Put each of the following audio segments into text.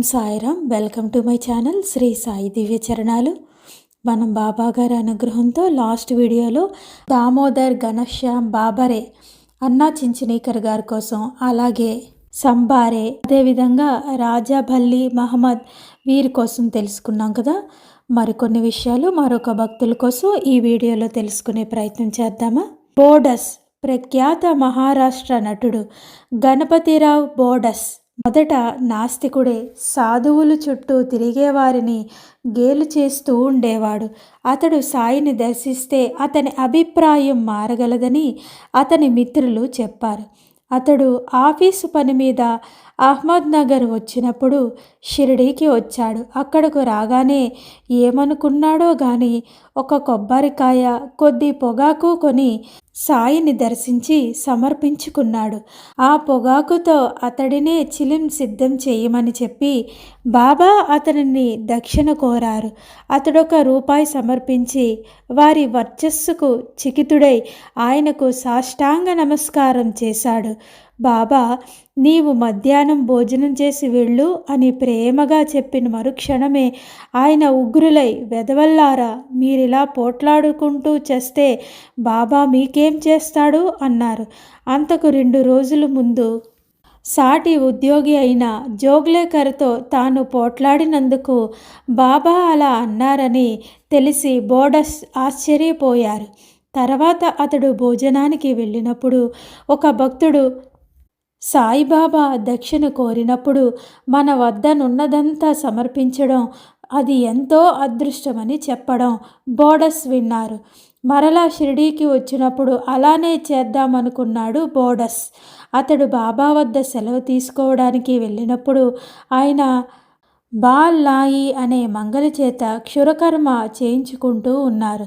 Sairam. Welcome to my channel Shri Sai Divya Charanalu. మనం బాబా గారి అనుగ్రహంతో లాస్ట్ వీడియోలో దామోదర్, ఘనశ్యామ్, బాబరే, అన్నా చించినీకర్ గారి కోసం, అలాగే సంబారే, అదేవిధంగా రాజా భల్లి మహమ్మద్ వీరి కోసం తెలుసుకున్నాం కదా. మరికొన్ని విషయాలు మరొక భక్తుల కోసం ఈ వీడియోలో తెలుసుకునే ప్రయత్నం చేద్దామా. బోడస్ ప్రఖ్యాత మహారాష్ట్ర నటుడు గణపతిరావు బోడస్ మొదట నాస్తికుడే. సాధువులు చుట్టూ తిరిగేవారిని గేలు చేస్తూ ఉండేవాడు. అతడు సాయిని దర్శిస్తే అతని అభిప్రాయం మారగలదని అతని మిత్రులు చెప్పారు. అతడు ఆఫీసు పని మీద అహ్మద్నగర్ వచ్చినప్పుడు షిరిడీకి వచ్చాడు. అక్కడకు రాగానే ఏమనుకున్నాడో గాని ఒక కొబ్బరికాయ, కొద్ది పొగాకు కొని సాయిని దర్శించి సమర్పించుకున్నాడు. ఆ పొగాకుతో అతడినే చిలిం సిద్ధం చేయమని చెప్పి బాబా అతనిని దక్షిణ కోరారు. అతడొక రూపాయి సమర్పించి వారి వర్చస్సుకు చికితుడై ఆయనకు సాష్టాంగ నమస్కారం చేశాడు. బాబా, నీవు మధ్యాహ్నం భోజనం చేసి వెళ్ళు అని ప్రేమగా చెప్పిన మరుక్షణమే ఆయన ఉగ్రులై, వెదవల్లారా, మీరిలా పోట్లాడుకుంటూ చేస్తే బాబా మీకేం చేస్తాడు అన్నారు. అంతకు 2 రోజుల ముందు సాటి ఉద్యోగి అయిన జోగ్లేకర్తో తాను పోట్లాడినందుకు బాబా అలా అన్నారని తెలిసి బోడస్ ఆశ్చర్యపోయారు. తర్వాత అతడు భోజనానికి వెళ్ళినప్పుడు ఒక భక్తుడు సాయిబాబా దక్షిణ కోరినప్పుడు మన వద్దనున్నదంతా సమర్పించడం అది ఎంతో అదృష్టమని చెప్పడం బోడస్ విన్నారు. మరలా షిరిడీకి వచ్చినప్పుడు అలానే చేద్దామనుకున్నాడు బోడస్. అతడు బాబా వద్ద సెలవు తీసుకోవడానికి వెళ్ళినప్పుడు ఆయన బాల్-లాయి అనే మంగలి చేత క్షురకర్మ చేయించుకుంటూ ఉన్నారు.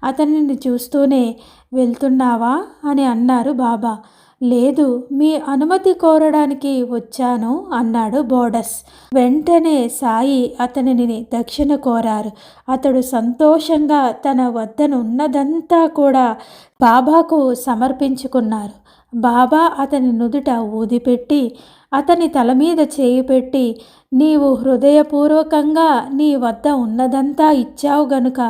అతనిని చూస్తూనే, వెళ్తున్నావా అని అన్నారు బాబా. లేదు, మీ అనుమతి కోరడానికి వచ్చాను అన్నాడు బోడస్. వెంటనే సాయి అతనిని దక్షిణ కోరారు. అతడు సంతోషంగా తన వద్దనున్నదంతా కూడా బాబాకు సమర్పించుకున్నారు. బాబా అతని నుదుట ఊదిపెట్టి అతని తల మీద చేయి పెట్టి, నీవు హృదయపూర్వకంగా నీ వద్ద ఉన్నదంతా ఇచ్చావు గనుక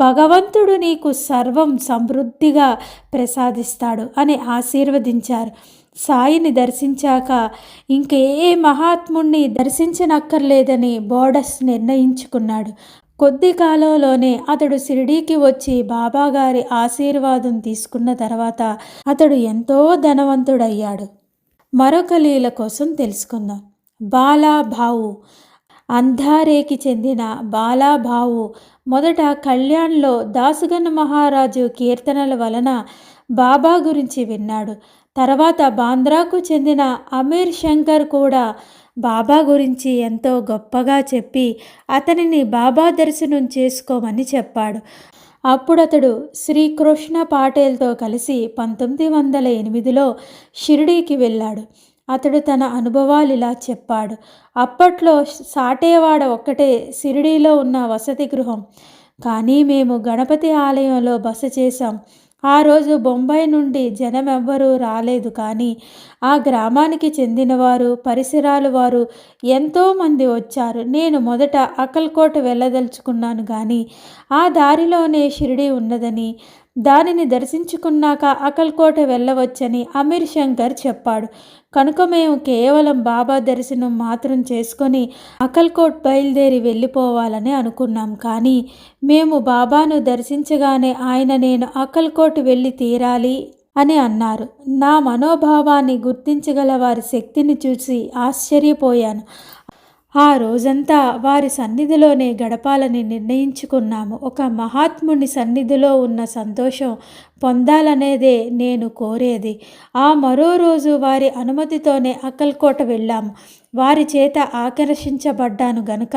భగవంతుడు నీకు సర్వం సమృద్ధిగా ప్రసాదిస్తాడు అని ఆశీర్వదించారు. సాయిని దర్శించాక ఇంకే మహాత్ముణ్ణి దర్శించనక్కర్లేదని బోడస్ నిర్ణయించుకున్నాడు. కొద్ది కాలంలోనే అతడు షిరిడీకి వచ్చి బాబాగారి ఆశీర్వాదం తీసుకున్న తర్వాత అతడు ఎంతో ధనవంతుడయ్యాడు. మరొక లీల కోసం తెలుసుకుందాం. బాలాభావు అంధారేకి చెందిన బాలాభావు మొదట కళ్యాణ్లో దాసుగన్ మహారాజు కీర్తనల వలన బాబా గురించి విన్నాడు. తర్వాత బాంద్రాకు చెందిన అమీర్ శంకర్ కూడా బాబా గురించి ఎంతో గొప్పగా చెప్పి అతనిని బాబా దర్శనం చేసుకోమని చెప్పాడు. అప్పుడతడు శ్రీకృష్ణ పాటేల్తో కలిసి 1908లో షిరిడీకి వెళ్ళాడు. అతడు తన అనుభవాలు ఇలా చెప్పాడు. అప్పట్లో సాటేవాడ ఒక్కటే షిరిడీలో ఉన్న వసతి గృహం. కానీ మేము గణపతి ఆలయంలో బస చేశాం. ఆ రోజు బొంబాయి నుండి జనం ఎవ్వరూ రాలేదు. కానీ ఆ గ్రామానికి చెందినవారు, పరిసరాల వారు ఎంతోమంది వచ్చారు. నేను మొదట అక్కల్కోట వెళ్ళదలుచుకున్నాను కానీ ఆ దారిలోనే షిరిడీ ఉన్నదని, దానిని దర్శించుకున్నాక అక్కల్కోట వెళ్ళవచ్చని అమీర్ శంకర్ చెప్పాడు. కనుక మేము కేవలం బాబా దర్శనం మాత్రం చేసుకొని అక్కల్కోట్ బయలుదేరి వెళ్ళిపోవాలని అనుకున్నాం. కానీ మేము బాబాను దర్శించగానే ఆయన, నేను అక్కల్కోట్ వెళ్ళి తీరాలి అని అన్నారు. నా మనోభావాన్ని గుర్తించగల వారి శక్తిని చూసి ఆశ్చర్యపోయాను. ఆ రోజంతా వారి సన్నిధిలోనే గడపాలని నిర్ణయించుకున్నాము. ఒక మహాత్ముని సన్నిధిలో ఉన్న సంతోషం పొందాలనేదే నేను కోరేది. ఆ మరో రోజు వారి అనుమతితోనే అక్కల్కోట వెళ్ళాము. వారి చేత ఆకర్షించబడ్డాను గనుక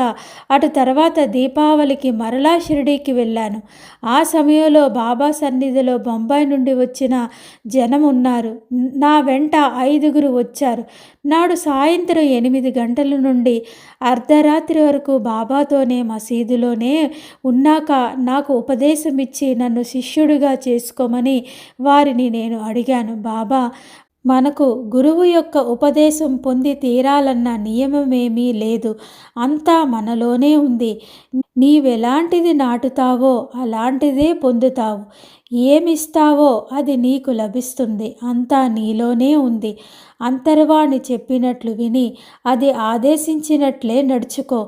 అటు తర్వాత దీపావళికి మరలా షిరిడీకి వెళ్ళాను. ఆ సమయంలో బాబా సన్నిధిలో బొంబాయి నుండి వచ్చిన జనం ఉన్నారు. నా వెంట 5గురు వచ్చారు. నాడు సాయంత్రం 8 గంటల నుండి అర్ధరాత్రి వరకు బాబాతోనే మసీదులోనే ఉన్నాక నాకు ఉపదేశం ఇచ్చి నన్ను శిష్యుడిగా చేసుకోమని వారిని నేను అడిగాను. బాబా మనకు గురువు యొక్క ఉపదేశం పొంది తీరాలన్న నియమమేమీ లేదు. అంతా మనలోనే ఉంది. నీవెలాంటిది నాటుతావో అలాంటిదే పొందుతావు. ఏమిస్తావో అది నీకు లభిస్తుంది. అంతా నీలోనే ఉంది. అంతర్వాణి చెప్పినట్లు విని అది ఆదేశించినట్లే నడుచుకో.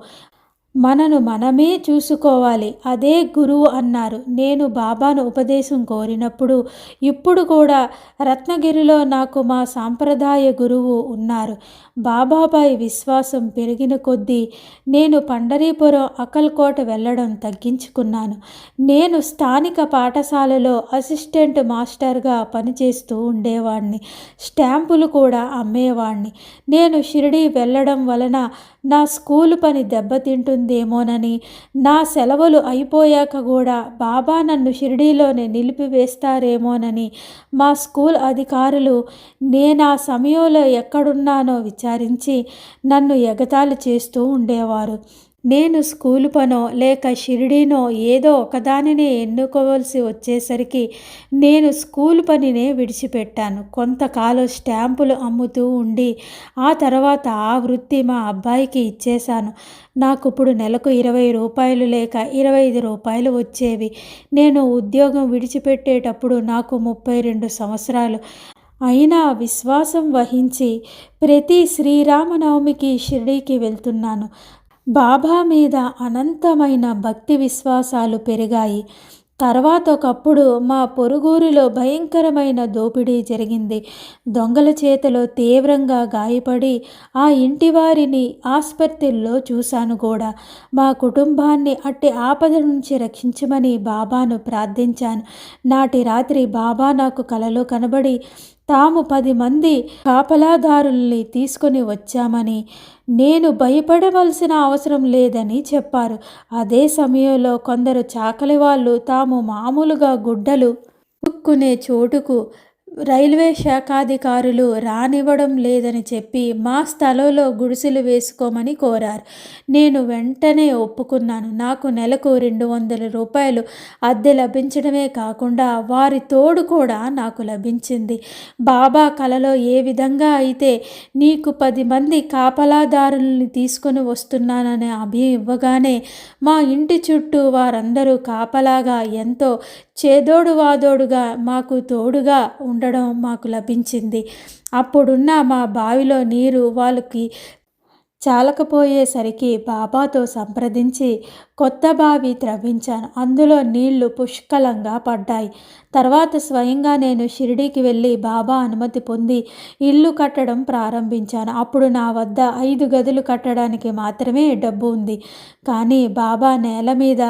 మనను మనమే చూసుకోవాలి. అదే గురువు అన్నారు. నేను బాబాను ఉపదేశం కోరినప్పుడు ఇప్పుడు కూడా రత్నగిరిలో నాకు మా సాంప్రదాయ గురువు ఉన్నారు. బాబాపై విశ్వాసం పెరిగిన కొద్దీ నేను పండరీపురం అక్కల్కోట వెళ్ళడం తగ్గించుకున్నాను. నేను స్థానిక పాఠశాలలో అసిస్టెంట్ మాస్టర్గా పనిచేస్తూ ఉండేవాడిని. స్టాంపులు కూడా అమ్మేవాడిని. నేను షిరిడీ వెళ్ళడం వలన నా స్కూలు పని దెబ్బతింటుందేమోనని, నా సెలవులు అయిపోయాక కూడా బాబా నన్ను షిరిడీలోనే నిలిపివేస్తారేమోనని మా స్కూల్ అధికారులు నేనా సమయంలో ఎక్కడున్నానో విచారించి నన్ను ఎగతాళి చేస్తూ ఉండేవారు. నేను స్కూలు పనో లేక షిరిడీనో ఏదో ఒకదానినే ఎన్నుకోవలసి వచ్చేసరికి నేను స్కూలు పనినే విడిచిపెట్టాను. కొంతకాలం స్టాంపులు అమ్ముతూ ఉండి ఆ తర్వాత ఆ వృత్తి మా అబ్బాయికి ఇచ్చేశాను. నాకు ఇప్పుడు నెలకు 20 రూపాయలు లేక 25 రూపాయలు వచ్చేవి. నేను ఉద్యోగం విడిచిపెట్టేటప్పుడు నాకు 32 సంవత్సరాలు. అయినా విశ్వాసం వహించి ప్రతి శ్రీరామనవమికి షిరిడీకి వెళ్తున్నాను. బాబా మీద అనంతమైన భక్తి విశ్వాసాలు పెరిగాయి. తర్వాత ఒకప్పుడు మా పొరుగురిలో భయంకరమైన దోపిడీ జరిగింది. దొంగల చేతిలో తీవ్రంగా గాయపడి ఆ ఇంటి వారిని ఆసుపత్రిలో చూశాను కూడా. మా కుటుంబాన్ని అట్టి ఆపద నుంచి రక్షించమని బాబాను ప్రార్థించాను. నాటి రాత్రి బాబా నాకు కలలో కనబడి తాము 10 మంది కాపలాదారుల్ని తీసుకొని వచ్చామని, నేను భయపడవలసిన అవసరం లేదని చెప్పారు. అదే సమయంలో కొందరు చాకలి వాళ్ళు తాము మామూలుగా గుడ్డలు ఉతుక్కునే చోటుకు రైల్వే శాఖాధికారులు రానివ్వడం లేదని చెప్పి మా స్థలంలో గుడిసెలు వేసుకోమని కోరారు. నేను వెంటనే ఒప్పుకున్నాను. నాకు నెలకు 200 రూపాయలు అద్దె లభించడమే కాకుండా వారి తోడు కూడా నాకు లభించింది. బాబా కలలో ఏ విధంగా అయితే నీకు 10 మంది కాపలాదారుల్ని తీసుకొని వస్తున్నానని అభయం ఇవ్వగానే మా ఇంటి చుట్టూ వారందరూ కాపలాగా ఎంతో చేదోడు వాదోడుగా మాకు తోడుగా ఉండడం మాకు లభించింది. అప్పుడున్న మా బావిలో నీరు వాళ్ళకి చాలకపోయేసరికి బాబాతో సంప్రదించి కొత్త బావి త్రవ్వించాను. అందులో నీళ్లు పుష్కలంగా పడ్డాయి. తర్వాత స్వయంగా నేను షిరిడీకి వెళ్ళి బాబా అనుమతి పొంది ఇల్లు కట్టడం ప్రారంభించాను. అప్పుడు నా వద్ద 5 గదులు కట్టడానికి మాత్రమే డబ్బు ఉంది. కానీ బాబా నేల మీద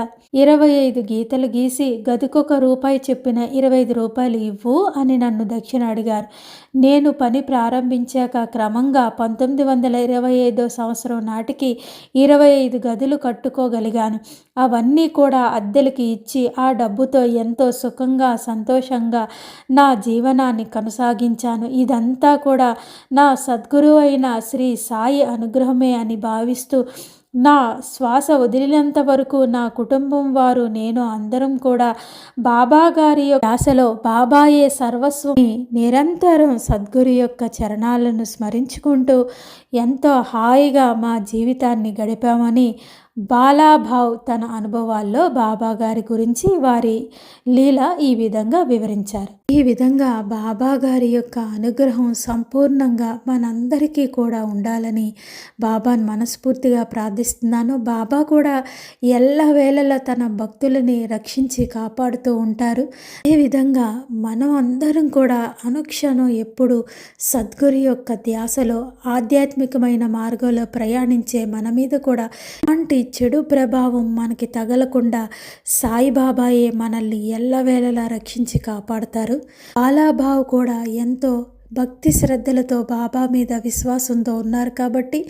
25 గీతలు గీసి గదికొక రూపాయి చెప్పిన 25 రూపాయలు ఇవ్వు అని నన్ను దక్షిణ అడిగారు. నేను పని ప్రారంభించాక క్రమంగా 1925 సంవత్సరం నాటికి 25 గదులు కట్టుకోగలిగాను. అవన్నీ కూడా అద్దెలకి ఇచ్చి ఆ డబ్బుతో ఎంతో సుఖంగా సంతోషంగా నా జీవనాన్ని కొనసాగించాను. ఇదంతా కూడా నా సద్గురువు అయిన శ్రీ సాయి అనుగ్రహమే అని భావిస్తూ నా శ్వాస వదిలినంత వరకు నా కుటుంబం వారు నేను అందరం కూడా బాబా గారి ధ్యాసలో బాబాయే సర్వస్వం నిరంతరం సద్గురు యొక్క చరణాలను స్మరించుకుంటూ ఎంతో హాయిగా మా జీవితాన్ని గడిపామని బాలాభావ్ తన అనుభవాల్లో బాబా గారి గురించి వారి లీల ఈ విధంగా వివరించారు. ఈ విధంగా బాబా గారి యొక్క అనుగ్రహం సంపూర్ణంగా మనందరికీ కూడా ఉండాలని బాబాను మనస్ఫూర్తిగా ప్రార్థిస్తున్నాను. బాబా కూడా ఎల్లవేళలా తన భక్తులని రక్షించి కాపాడుతూ ఉంటారు. అదేవిధంగా మనం అందరం కూడా అనుక్షణం ఎప్పుడు సద్గురు యొక్క ధ్యాసలో ఆధ్యాత్మికమైన మార్గంలో ప్రయాణించే మన మీద కూడా అలాంటి చెడు ప్రభావం మనకి తగలకుండా సాయిబాబాయే మనల్ని ఎల్లవేళలా రక్షించి కాపాడతారు. బాలాభావ్ కూడా ఎంతో భక్తి శ్రద్ధలతో బాబా మీద విశ్వాసంతో ఉన్నారు కాబట్టి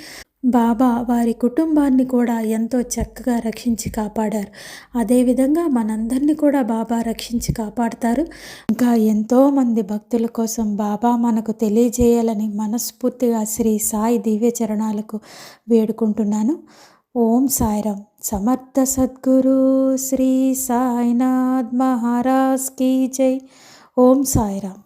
బాబా వారి కుటుంబాన్ని కూడా ఎంతో చక్కగా రక్షించి కాపాడారు. అదేవిధంగా మనందరినీ కూడా బాబా రక్షించి కాపాడతారు. ఇంకా ఎంతోమంది భక్తుల కోసం బాబా మనకు తెలియజేయాలని మనస్ఫూర్తిగా శ్రీ సాయి దివ్య చరణాలకు వేడుకుంటున్నాను. ఓం సాయిరామ్. సమర్థ సద్గురు శ్రీ సాయినాథ్ మహారాజ్ కీ జై. ఓం సాయిరామ్.